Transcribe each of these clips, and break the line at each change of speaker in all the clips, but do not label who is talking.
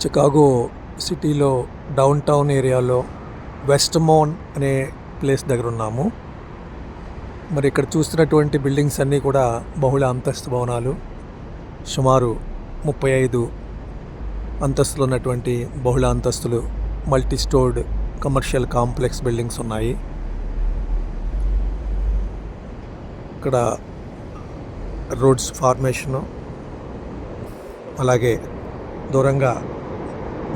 Chicago సిటీలో down town ఏరియాలో వెస్ట్మౌన్ అనే ప్లేస్ దగ్గర ఉన్నాము. మరి ఇక్కడ చూస్తున్నటువంటి బిల్డింగ్స్ అన్నీ కూడా బహుళ అంతస్తు భవనాలు. సుమారు 35 అంతస్తులు ఉన్నటువంటి బహుళ అంతస్తులు multi stored commercial complex buildings ఉన్నాయి. ఇక్కడ రోడ్స్ ఫార్మేషను, అలాగే దూరంగా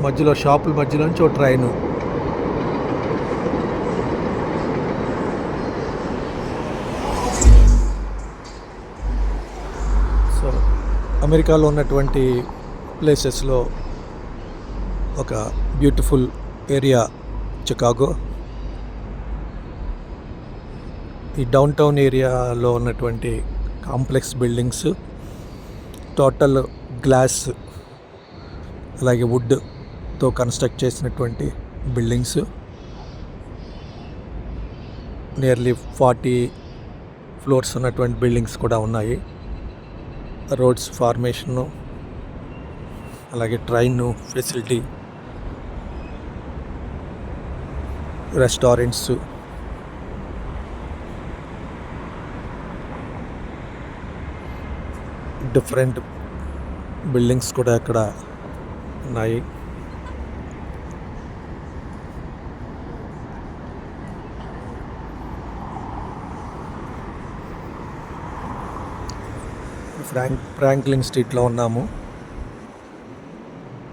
మధ్యలో షాపుల మధ్యలోంచి ఒక ట్రైను. సో అమెరికాలో ఉన్నటువంటి ప్లేసెస్లో ఒక బ్యూటిఫుల్ ఏరియా చికాగో. ఈ డౌన్ టౌన్ ఏరియాలో ఉన్నటువంటి కాంప్లెక్స్ బిల్డింగ్స్ టోటల్ గ్లాస్ అలాగే వుడ్తో కన్స్ట్రక్ట్ చేసినటువంటి బిల్డింగ్స్. నియర్లీ 40 ఫ్లోర్స్ ఉన్నటువంటి బిల్డింగ్స్ కూడా ఉన్నాయి. రోడ్స్ ఫార్మేషను, అలాగే train facility, restaurants, different buildings కూడా ఇక్కడ ఉన్నాయి. ఫ్రాంక్లిన్ స్ట్రీట్లో ఉన్నాము.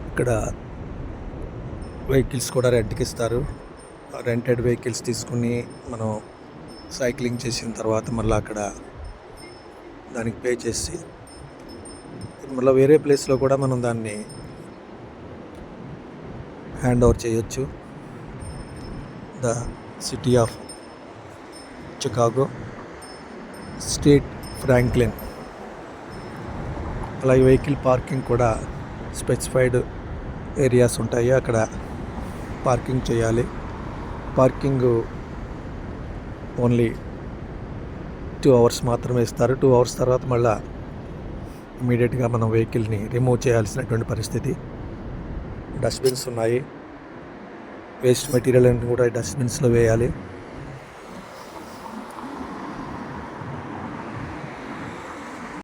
ఇక్కడ వెహికల్స్ కూడా రెంట్కి ఇస్తారు. రెంటెడ్ వెహికల్స్ తీసుకుని మనం సైక్లింగ్ చేసిన తర్వాత మళ్ళీ అక్కడ దానికి పే చేసి మళ్ళీ వేరే ప్లేస్లో కూడా మనం దాన్ని హ్యాండ్ ఓవర్ చేయొచ్చు. The city of Chicago, state Franklin. అలాగే వెహికల్ పార్కింగ్ కూడా స్పెసిఫైడ్ ఏరియాస్ ఉంటాయి, అక్కడ పార్కింగ్ చేయాలి. పార్కింగ్ ఓన్లీ 2 hours మాత్రమే ఇస్తారు. 2 hours తర్వాత మళ్ళీ ఇమీడియట్గా మనం వెహికల్ని రిమూవ్ చేయాల్సినటువంటి పరిస్థితి. డస్ట్బిన్స్ ఉన్నాయి, వేస్ట్ మెటీరియల్ అని కూడా డస్ట్బిన్స్లో వేయాలి.